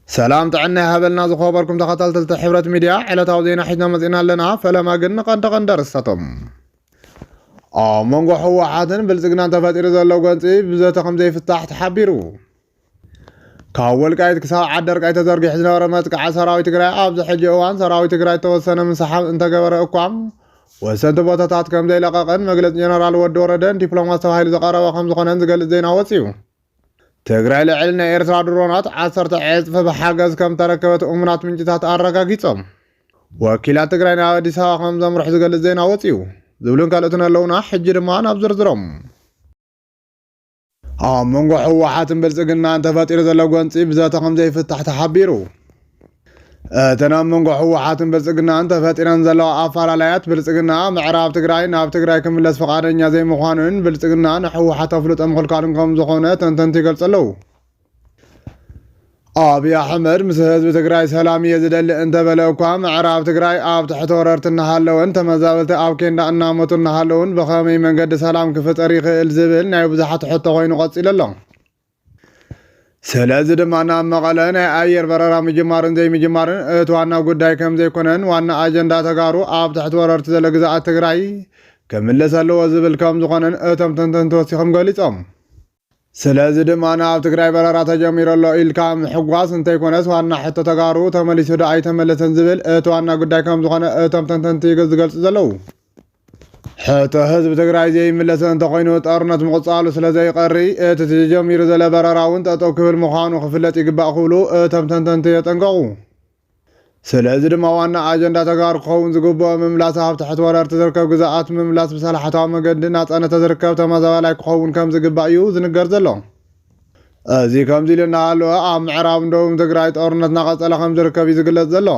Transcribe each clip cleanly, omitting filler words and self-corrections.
سلام تعنا هبلنا زخبركم تخطلت حبرة ميديا على توزينا حجنا مزينا لنا فلما قلنا قندر السطم منغو حوا حاتن بلزقنا تفاتير زلو قنصي بزاتكم زي فتح تحبيرو كاول قايد كسا عدر قايد تزرق حزنا ورمت كع سراوي تقراي ابز حجي اوان سراوي تقراي توسنه من سحاب انت غبر اقام وسنت بوتاتات كم زي لقاقن مجلس جنرال ود وردن دبلوماسي تواهيل زقربا خمس خنن زقل زينا وصيو تግራይ ልዕልና ኤርትራ ድሮናት 10 ዕፅፍ ብሓገዝ ከም ተረከበት እሙናት ምንጭታት ኣረጋጊጾም ወኪላት ትግራይ ናብ ኣዲስ ኣበባ ከም ዘምርሑ ዝገልጽ ዜና ወፂኡ ዝብሉን ካልኦትን ኣለውና ሕጂ ድማ ናብ ዝርዝሮም መንጎ ሕወሓትን ብልጽግናን ተፈጢሩ ዘሎ ጎንፂ ብዘተ ከም ዘይፍታሕ ተሓቢሩ ተናም መንጎ ሕወሓትን ብልጽግናን ተፈጢረን ዘለዋ ኣፈላላያት ብልጽግና ምዕራብ ትግራይ ናብ ትግራይ ክምለስ ፈቃደኛ ዘይምዃኑን ብልጽግና ንሕወሓት ኣፍልጦ ምክልካልን ከም ዝኾነ ተንተንቲ ይገልጹ ኣለዉ ኣብይ ኣሕመድ ምስ ህዝቢ ትግራይ ሰላም እየ ዝደሊ እንተበለ እኳ ምዕራብ ትግራይ ኣብ ትሕቲ ወረርቲ እናሃለወን ተመዛበልቲ ኣብ ኬንዳ እናመቱ እናሃለውን ብኸመይ መንገዲ ሰላም ክፍጠር ይኽእል ዝብል ናይ ብዙሓት ሕቶ ኮይኑ ቀፂሉ ኣሎ ስለዚ ድማ ናብ መቐለ ናይ ኣየር በረራ ምጅማርን ዘይምጅማርን እቲ ዋና ጉዳይ ከም ዘይኮነን ዋና ኣጀንዳ ተጋሩ ኣብ ትሕቲ ወረርቲ ዘሎ ግዛኣት ትግራይ ክምለስ ኣለዎ ዝብል ከም ዝኾነን እቶም ተንተንቲ ወሲኾም ገሊፆም ስለዚ ድማ ናብ ትግራይ በረራ ተጀሚሩ ኣሎ ኢልካ ምሕጓስ እንተይኮነስ ዋና ሕቶ ተጋሩ ተመሊሱ ዶ ኣይተመለሰን ዝብል እቲ ዋና ጉዳይ ከም ዝኾነ እቶም ተንተንቲ ዝገልጹ ዘለዉ ሕቶ ህዝቢ ትግራይ ዘይምለስ እንተኮይኑ ጦርነት ምቁፃሉ ስለዘይቀሪ እቲ ተጀሚሩ ዘሎ በረራ እውን ጠጠው ክብል ምዃኑ ክፍለጥ ይግባእ ክብሉ እቶም ተንተንቲ የጠንቀቑ ስለዚ ድማ ዋና ኣጀንዳ ተጋሩ ክኸውን ዝግብኦ ምምላስ ኣብ ትሕቲ ወረርቲ ዝርከብ ግዛኣት ምምላስ ብሰላሕታዊ መገዲ ናፃነተ ዝርከብ ተመዛባላይ ክኸውን ከም ዝግባእ እዩ ዝንገር ዘሎ እዚ ከምዚ ኢሉ እናሃለወ ኣብ ምዕራብን ደቡብ ትግራይ ጦርነት እናቐፀለ ከም ዝርከብ እዩ ዝግለጽ ዘሎ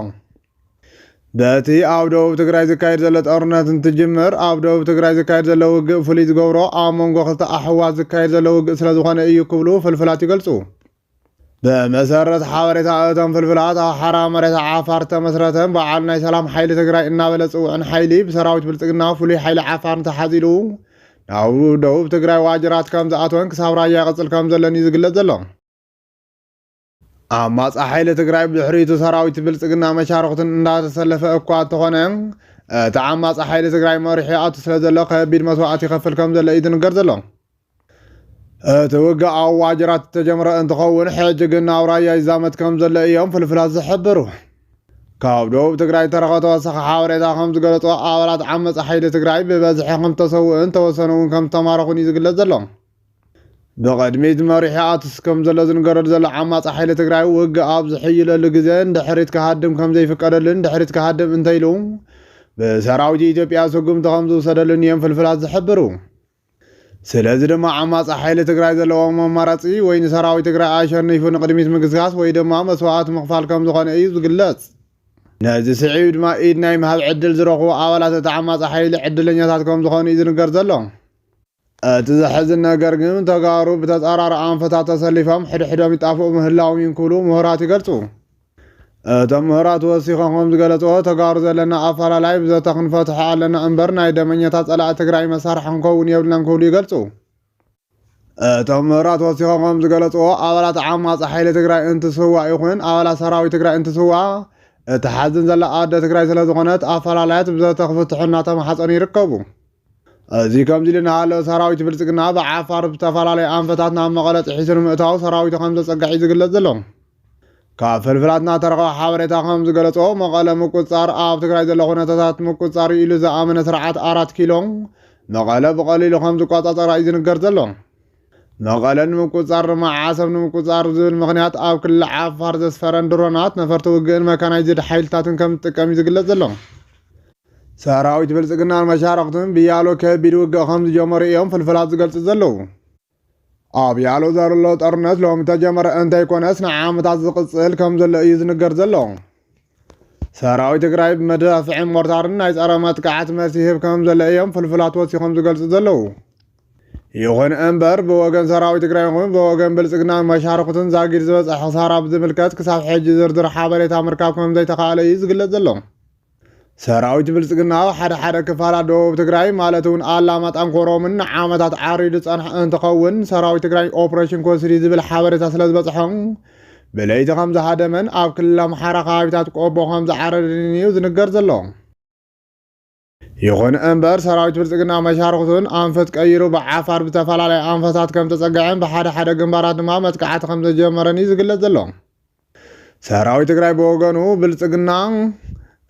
በቲ ኣብ ደቡብ ትግራይ ዝካየድ ዘሎ ጦርነት እንትጅምር ኣብ ደቡብ ትግራይ ዝካየድ ዘሎ ውግእ ፍሉይ ዝገብሮ ኣብ መንጎ ክልተ ኣሕዋት ዝካየድ ዘሎ ውግእ ስለ ዝኾነ እዩ ክብሉ ፍልፍላት ይገልጹ ብመሰረት ሓበሬታ እቶም ፍልፍላት ኣብ ሓራ መሬት ዓፋር ተመስረተን በዓል ናይ ሰላም ሓይሊ ትግራይ እናበለ ጽውዕን ሓይሊ ብሰራዊት ብልጽግና ፍሉይ ሓይሊ ዓፋር እንተሓዚሉ ናብ ደቡብ ትግራይ ዋጅራት ከም ዝኣተወን ክሳብ ራያ ይቕፅል ከም ዘሎን እዩ ዝግለጽ ዘሎ ኣማጻ ሓይሊ ትግራይ ብድሕሪቱ ሰራዊት ብልጽግና መሻርክትን እንዳተሰለፈ እኳ እንተኾነ እቲ ዓማጻ ሓይሊ ትግራይ መሪሑ ኣቱ ስለ ዘሎ ከቢድ መስዋዕቲ ይኸፍል ከም ዘሎ እዩ ዝንገር ዘሎ እቲ ውግእ ኣብ ዋጅራት ተጀምረ እንትኸውን ሕጂ ግን ናብ ራያ ይዛመት ከም ዘሎ እዮም ፍልፍላት ዝሕብሩ ካብ ደቡብ ትግራይ ተረኸ ተወሳኺ ሓበሬታ ከም ዝገለጾ ኣባላት ዓመጻ ሓይሊ ትግራይ ብበዝሒ ከም ተሰውእን ተወሰኑ እውን ከም ዝተማረኹን እዩ ዝግለጽ ዘሎ ብቐድሚት መሪሑ ኣቱስ ከም ዘሎ ዝንገረሉ ዘሎ ዓማጻ ሓይሊ ትግራይ ውግእ ኣብ ዝሕይለሉ ግዜ ድሕሪት ክሃድም ከም ዘይፍቀደሉን ድሕሪት ክሃድም እንተኢሉ ብሰራዊት ኢትዮጵያ ስጉምቲ ከም ዝውሰደሉን እዮም ፍልፍላት ዝሕብሩ ስለዚ ድማ ዓማጻ ሓይሊ ትግራይ ዘለዎም ኣማራፂ ወይ ንሰራዊት ትግራይ ኣሸኒፉ ንቅድሚት ምግስጋስ ወይ ድማ መስዋዕቲ ምኽፋል ከም ዝኾነ እዩ ዝግለጽ ነዚ ስዒብ ድማ ኢድ ናይ ምሃብ ዕድል ዝረኽቡ ኣባላት እቲ ዓማጻ ሓይሊ ዕድለኛታት ከም ዝኾኑ እዩ ዝንገር ዘሎ እቲ ዘሕዝን ነገር ግን ተጋሩ ብተጻራሪ ኣንፈታት ተሰሊፎም ሕድሕዶም ይጣፍኡ ምህላዎም እዮም ክብሉ ምሁራት ይገልጹ እቶም ምሁራት ወሲኾም ከም ዝገለጽዎ ተጋሩ ዘለና ኣፈላላይ ብዘተ ክንፈትሖ ኣለና እምበር ናይ ደመኛታት ጸላእ ትግራይ መሳርሒ ክንከውን የብልናን ክብሉ ይገልጹ እቶም ምሁራት ወሲኾም ከም ዝገለጽዎ ኣባላት ዓማጻ ሓይሊ ትግራይ እንትስዋዕ ይኹን ኣባላት ሰራዊት ትግራይ እንትስዋዕ እቲ ሓዝን ዘላ ኣደ ትግራይ ስለ ዝኾነት ኣፈላላያት ብዘተ ክፍትሑ እናተማሓፀኑ ይርከቡ እዚ ከምዚ ኢሉ እናሃለወ ሰራዊት ብልጽግና ብዓፋር ብዝተፈላለዩ ኣንፈታት ናብ መቐለ ጥሒሱ ንምእታው ሰራዊቱ ከም ዘጸጋዕ እዩ ዝግለጽ ዘሎ ካብ ፍልፍላት እናተረኸበ ሓበሬታ ከም ዝገለጾ መቐለ ምቁፅጻር ኣብ ትግራይ ዘሎ ኩነታት ምቁፅጻር ኢሉ ዝኣመነ ስርዓት 4 ኪሎ መቐለ ብቐሊሉ ከም ዝቆፃፀራ እዩ ዝንገር ዘሎ መቐለ ንምቁፅጻር ድማ ዓሰብ ንምቁፅጻር ዝብል ምኽንያት ኣብ ክልል ዓፋር ዘስፈረን ድሮናት ነፈርቲ ውግእን መካናይዝድ ሓይልታትን ከም ዝጥቀም እዩ ዝግለጽ ዘሎ ሰራዊት ብልጽግናን መሻርክትን ብያሎ ከቢድ ውግእ ከም ዝጀመሩ እዮም ፍልፍላት ዝገልጹ ዘለዉ ኣብ ያሎ ዘሎ ጦርነት ሎሚ ተጀመረ እንተይኮነስ ንዓመታት ዝቕፅል ከም ዘሎ እዩ ዝንገር ዘሎ ሰራዊት ትግራይ ብመዳፍዕን ሞርታርን ናይ ጸረ መጥቃዕቲ መልሲ ይህብ ከም ዘሎ እዮም ፍልፍላት ወሲኾም ዝገልጹ ዘለዉ ይኹን እምበር ብወገን ሰራዊት ትግራይ ይኹን ብወገን ብልጽግናን መሻርክትን ዛጊድ ዝበፅሐ ክሳራ ብዝምልከት ክሳብ ሕጂ ዝርዝር ሓበሬታ ምርካብ ከም ዘይተኻእለ እዩ ዝግለጽ ዘሎ ሰራዊት ብልጽግና ሓደ ክፋላት ደቡብ ትግራይ ማለት እውን ኣላማጣን ኮረምን ዓመታት ዓሪዱ ጸንሐ እንትኸውን ሰራዊት ትግራይ ኦፕሬሽን ኮንስሪ ዝብል ሓበሬታ ስለ ዝበፅሖም ብለይቲ ከም ዝሃደመን ኣብ ክልል ኣምሓራ ከባቢታት ቆቦ ከም ዝዓረደን እዩ ዝንገር ዘሎ። ይኹን እምበር ሰራዊት ብልጽግና መሻርክቱን ኣንፈት ቀይሩ ብዓፋር ብዝተፈላለዩ ኣንፈታት ከም ተጸግዐን ብሓደ ሓደ ግንባራት ድማ መጥቃዕቲ ከም ዘጀመረን እዩ ዝግለጽ ዘሎ። ሰራዊት ትግራይ ብወገኑ ብልጽግና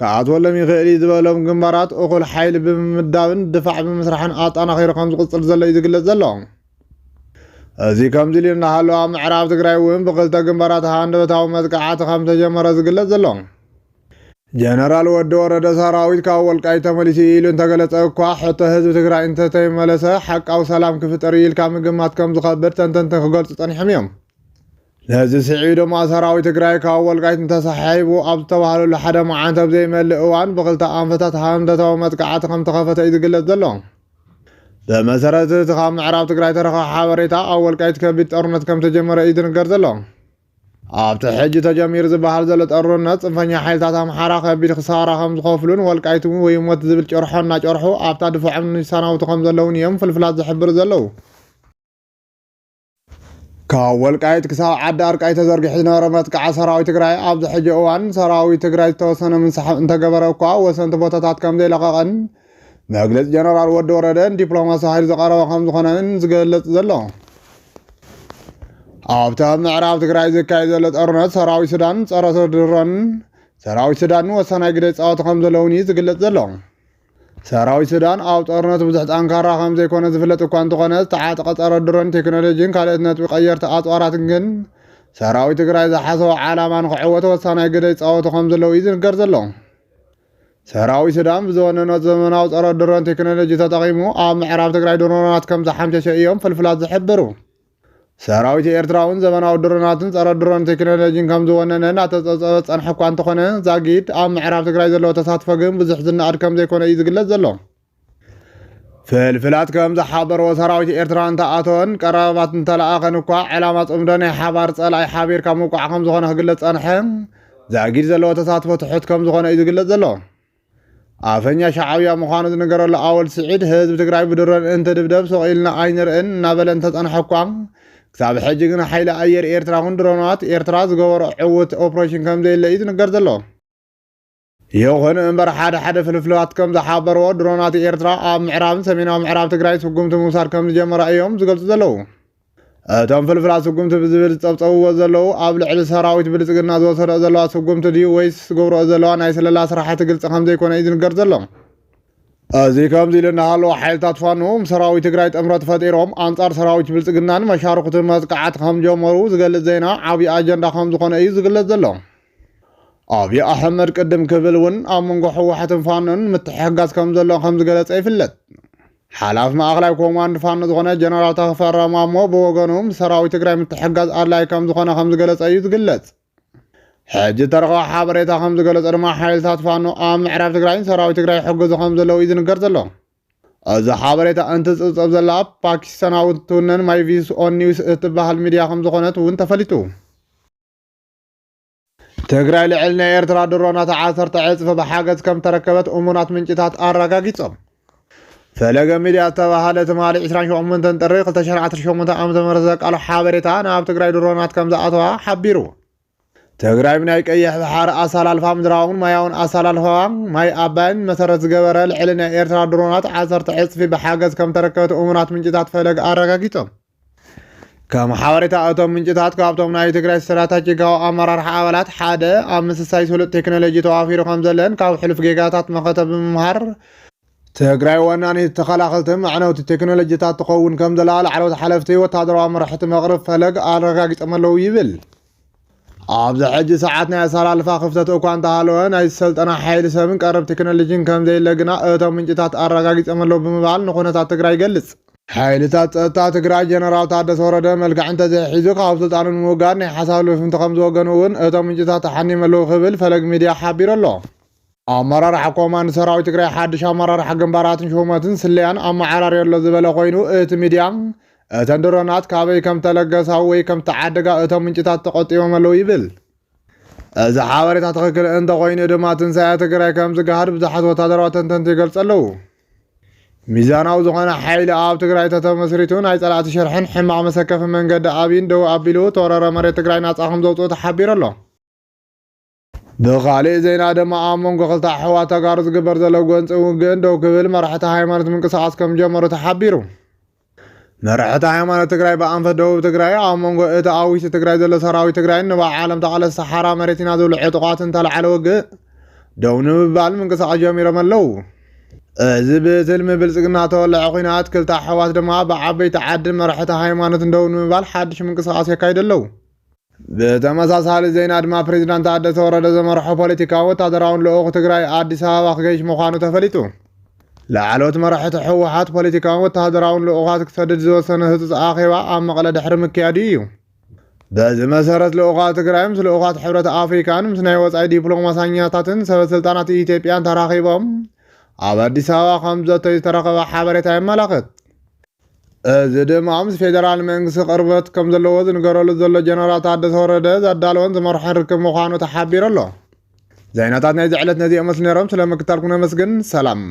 ከኣትወሎም ይኽእል እዩ ዝበሎም ግንባራት እኹል ሓይሊ ብምምዳብን ድፋዕ ብምስራሕን ኣጠናኺሩ ከም ዝቕጽል ዘሎ እዩ ዝግለጽ ዘሎ። እዚ ከምዚ ኢሉ እናሃለወ ኣብ ምዕራብ ትግራይ እውን ብክልተ ግንባራት ሃንደበታዊ መጥቃዕቲ ከም ተጀመረ ዝግለጽ ዘሎ። ጀነራል ወዲ ወረደ ሰራዊት ካብ ወልቃይት ተመሊሱ ኢሉ እንተገለጸ እኳ ሕቶ ህዝቢ ትግራይ እንተተይመለሰ ሓቃዊ ሰላም ክፍጠር ኢልካ ምግማት ከም ዝኸብድ ተንተንቲ ክገልጹ ጸኒሖም እዮም። ነዚ ስዒቡ ድማ ሰራዊት ትግራይ ካብ ወልቃይት እንተሰሓይቡ ኣብ ዝተባሃለሉ ሓደ መዓልቲ ኣብ ዘይመልእ እዋን ብክልተ ኣንፈታት ሃንደበታዊ መጥቃዕቲ ከም ተኸፈተ እዩ ዝግለጽ ዘሎ። ብመሰረት እቲ ካብ ምዕራብ ትግራይ ተረኸበ ሓበሬታ ኣብ ወልቃይት ከቢድ ጦርነት ከም ተጀመረ እዩ ዝንገር ዘሎ። ኣብቲ ሕጂ ተጀሚሩ ዝበሃል ዘሎ ጦርነት ጽንፈኛ ሓይልታት ኣምሓራ ከቢድ ክሳራ ከም ዝኸፍሉን ወልቃይት ወይ ሞት ዝብል ጭርሖ እናጨርሑ ኣብታ ድፍዖም ይሰናብቱ ከም ዘለውን እዮም ፍልፍላት ዝሕብሩ ዘለዉ። ካብ ወልቃይት ክሳብ ዓዲ ኣርቃይ ተዘርጊሑ ዝነበረ መጥቃዕ ሰራዊት ትግራይ ኣብዚ ሕጂ እዋን ሰራዊት ትግራይ ዝተወሰነ ምንስሓብ እንተገበረ እኳ ወሰንቲ ቦታታት ከም ዘይለቐቐን መግለፂ ጀነራል ወዲ ወረደን ዲፕሎማሲ ሃይሊ ዝቐረበ ከም ዝኾነን ዝገለጽ ዘሎ። ኣብቲ ኣብ ምዕራብ ትግራይ ዝካየድ ዘሎ ጦርነት ሰራዊት ሱዳን ጸረ ድሮን ሰራዊት ሱዳን ወሰናይ ግደ ፃወቱ ከም ዘለውን እዩ ዝግለጽ ዘሎ። ሰራዊት ሱዳን ኣብ ጦርነት ብዙሕ ጠንካራ ከም ዘይኮነ ዝፍለጥ እኳ እንተኾነ ዝተዓጠቐ ጸረ ድሮን ቴክኖሎጂን ካልኦት ነጥቢ ቀየርቲ ኣጽዋራትን ግን ሰራዊት ትግራይ ዝሓሰቦ ዓላማ ንክዕወተ ወሳናይ ግደ ፃወቱ ከም ዘለዉ እዩ ዝንገር ዘሎ። ሰራዊት ሱዳን ብዝወነነ ዘመናዊ ጸረ ድሮን ቴክኖሎጂ ተጠቒሙ ኣብ ምዕራብ ትግራይ ድሮናት ከም ዝሓምሸሸ እዮም ፍልፍላት ዝሕብሩ። ሰራዊት ኤርትራ እውን ዘመናዊ ድሮናትን ጸረ ድሮን ቴክኖሎጂን ከም ዝወነነ እናተጸጸበ ጸንሐ እኳ እንተኾነ ዛጊድ ኣብ ምዕራብ ትግራይ ዘለዎ ተሳትፎ ግን ብዙሕ ዝነኣድ ከም ዘይኮነ እዩ ዝግለጽ ዘሎ። ፍልፍላት ከም ዝሓበርዎ ሰራዊት ኤርትራ እንተኣተወን ቀረባት እንተለኣኸን እኳ ዕላማ ጽምዶ ናይ ሓባር ጸላኢ ሓቢርካ ምውቃዕ ከም ዝኾነ ክግለጽ ጸንሐ ዛጊድ ዘለዎ ተሳትፎ ትሑት ከም ዝኾነ እዩ ዝግለጽ ዘሎ። ኣፈኛ ሻዕብያ ምዃኑ ዝነገረሉ ኣወል ስዒድ ህዝቢ ትግራይ ብድሮን እንትድብደብ ሰቂልና ኣይንርእን እናበለ እንተጸንሐ እኳ ክሳብ ሕጂ ግን ሓይሊ ኣየር ኤርትራ እውን ድሮናት ኤርትራ ዝገበሮ ዕውት ኦፕሬሽን ከም ዘየለ እዩ ዝንገር ዘሎ። ይኹን እምበር ሓደ ፍልፍላት ከም ዝሓበርዎ ድሮናት ኤርትራ ኣብ ምዕራብን ሰሜናዊ ምዕራብ ትግራይ ስጉምቲ ምውሳድ ከም ዝጀመረ እዮም ዝገልጹ ዘለዉ። እቶም ፍልፍላት ስጉምቲ ብዝብል ዝጸብጸብዎ ዘለዉ ኣብ ልዕሊ ሰራዊት ብልጽግና ዝወሰደኦ ዘለዋ ስጉምቲ ድዩ ወይስ ዝገብርኦ ዘለዋ ናይ ስለላ ስራሕቲ ግልጽ ከም ዘይኮነ እዩ ዝንገር ዘሎ። እዚ ከምዚ ኢሉ እናሃለወ ሓይልታት ፋኖ ሰራዊት ትግራይ ጥምረት ፈጢሮም ኣንጻር ሰራዊት ብልጽግናን መሻርክቱን መጥቃዕቲ ከም ጀመሩ ዝገልጽ ዜና ዓብዪ ኣጀንዳ ከም ዝኾነ እዩ ዝግለጽ ዘሎ። ኣብዪ ኣሕመድ ቅድም ክብል እውን ኣብ መንጎ ሕወሓትን ፋኖን ምትሕግጋዝ ከም ዘሎ ከም ዝገለጸ ይፍለጥ። ሓላፊ ማእኸላይ ኮማንድ ፋኖ ዝኾነ ጀነራል ተፈራ ማሞ ብወገኖም ሰራዊት ትግራይ ምትሕግጋዝ ኣድላይ ከም ዝኾነ ከም ዝገለጸ እዩ ዝግለጽ። ሕጂ ተረኸበ ሓበሬታ ከም ዝገለጸ ድማ ሓይልታት ፋኖ ኣብ ምዕራብ ትግራይን ሰራዊት ትግራይ ይሕግዙ ከም ዘለዉ እዩ ዝንገር ዘሎ። እዚ ሓበሬታ እንትፅብፀብ ዘላ ፓኪስታናዊት ትውነን ማይ ቪስ ኦን ኒውስ እትበሃል ሚድያ ከም ዝኾነት እውን ተፈሊጡ። ትግራይ ልዕሊ ናይ ኤርትራ ድሮናት 10 ዕፅፊ ብሓገዝ ከም ተረከበት እሙናት ምንጭታት ኣረጋጊጾም። ፈለገ ሚድያ ዝተባሃለ ትማሊ 28 ጥሪ 2018 ዓ.ም ዘቃሎ ሓበሬታ ናብ ትግራይ ድሮናት ከም ዝኣተዋ ሓቢሩ። ትግራይ ብናይ ቀይሕ ባሕሪ ኣሰላልፋ ምድራውን ማያውን ኣሰላልፋ ማይ ኣባይን መሰረት ዝገበረ ልዕሊ ናይ ኤርትራ ድሮናት 10 ዕፅፊ ብሓገዝ ከም ተረከበት እሙናት ምንጭታት ፈለገ ኣረጋጊጾም። ከም ሓበሬታ እቶም ምንጭታት ካብቶም ናይ ትግራይ ስትራቴጂካዊ ኣመራርሓ ኣባላት ሓደ ኣብ ምስሳይ ስሉጥ ቴክኖሎጂ ተዋፊሩ ከም ዘለን ካብ ሕሉፍ ጌጋታት መኸተ ብምምሃር ትግራይ ወናኒት ተኸላኸልትን መዕነውቲ ቴክኖሎጂታት ትኸውን ከም ዘላ ላዕለዎት ሓለፍቲ ወታደራዊ መራሕቲ መቕረብ ፈለግ ኣረጋጊጾም ኣለዉ ይብል። ኣብዚ ሕጂ ሰዓት ናይ ኣሰላልፋ ክፍተት እኳ እንተሃለወ ናይ ዝሰልጠና ሓይሊ ሰብን ቀረብ ቴክኖሎጂን ከም ዘየለ ግና እቶም ምንጭታት ኣረጋጊጾም ኣለዉ ብምባል ንኹነታት ትግራይ ይገልጽ። ሓይልታት ጸጥታ ትግራይ ጀነራል ታደሰ ወረደ መልክዕ እንተዘይሒዙ ካብ ስልጣኑ ንምውጋድ ናይ ሓሳብ ልፍንቲ ከም ዝወገኑ እውን እቶም ምንጭታት ተሓኒም ኣለዉ ክብል ፈለግ ሚድያ ሓቢሩ ኣሎ። ኣመራርሓ ኮማንድ ሰራዊት ትግራይ ሓድሽ ኣመራርሓ ግንባራትን ሹመትን ስልያን ኣመዓራርዮ ኣሎ ዝበለ ኮይኑ እቲ ሚድያ እተን ድሮናት ካበይ ከም ተለገሳ ወይ ከም ተዓደጋ እቶም ምንጭታት ተቆጢቦም ኣለዉ ይብል። እዚ ሓበሬታ ትኽክል እንተኮይኑ ድማ ትንሳኤ ትግራይ ከም ዝገሃድ ብዙሓት ወታደራዊ ተንተንቲ ይገልጹ ኣለዉ። ሚዛናዊ ዝኾነ ሓይሊ ኣብ ትግራይ ተመስሪቱ ናይ ጸላእቲ ሸርሕን ሕማቕ መሰከፊ መንገዲ ኣብይን ደው ኣቢሉ ተወረረ መሬት ትግራይ ናጻ ከም ዘውፅኡ ተሓቢሩ ኣሎ። ብኻሊእ ዜና ድማ ኣብ መንጎ ክልተ ኣሕዋት ተጋሩ ዝግበር ዘሎ ጎንፂ ውግእን ደው ክብል መራሕቲ ሃይማኖት ምንቅስቓስ ከም ጀመሩ ተሓቢሩ። መራሕቲ ሃይማኖት ትግራይ ብኣንፈት ደቡብ ትግራይ ኣብ መንጎ እቲ ኣዊቲ ትግራይ ዘሎ ሰራዊት ትግራይን ንባዕሎም ተቓለስቲ ሰሓራ መሬት ኢና ዝብሉ ዕጡቓትን ተላዕለ ውግእ ደው ንምባል ምንቅስቓስ ጀሚሮም ኣለዉ። እዚ ብትልሚ ብልፅግና ተወልዐ ኩናት ክልተ ኣሕዋት ድማ ብዓበይቲ ዓድን መራሕቲ ሃይማኖትን ደው ንምባል ሓድሽ ምንቅስቓስ የካይዱ ኣለዉ። ብተመሳሳሊ ዜና ድማ ፕሬዚዳንት ታደሰ ወረደ ዘመርሖ ፖለቲካዊ ወታደራውን ልኡኽ ትግራይ ኣዲስ ኣበባ ክገይሽ ምዃኑ ተፈሊጡ። ላዕለዎት መራሕቲ ሕወሓት ፖለቲካውን ወታደራውን ልኡኻት ክሰድድ ዝወሰነ ህፁፅ ኣኼባ ኣብ መቐለ ድሕሪ ምክያዱ እዩ። በዚ መሰረት ልኡኻት ትግራይ ምስ ልኡኻት ሕብረት ኣፍሪካን ምስ ናይ ወፃኢ ዲፕሎማስኛታትን ሰበስልጣናት ኢትዮጵያን ተራኺቦም ኣብ ኣዲስ ኣበባ ከም ዘተዩ ዝተረኸበ ሓበሬታ የመላኽት። እዚ ድማ ምስ ፌደራል መንግስቲ ቅርበት ከም ዘለዎ ዝንገረሉ ዘሎ ጀነራል ታደሰ ወረደ ዘዳለወን ዝመርሖን ርክብ ምዃኑ ተሓቢሩ ኣሎ። ዜናታት ናይ ዝዕለት ነዚኦም መስሉ ነይሮም። ስለምክታልኩም ነመስግን። ሰላም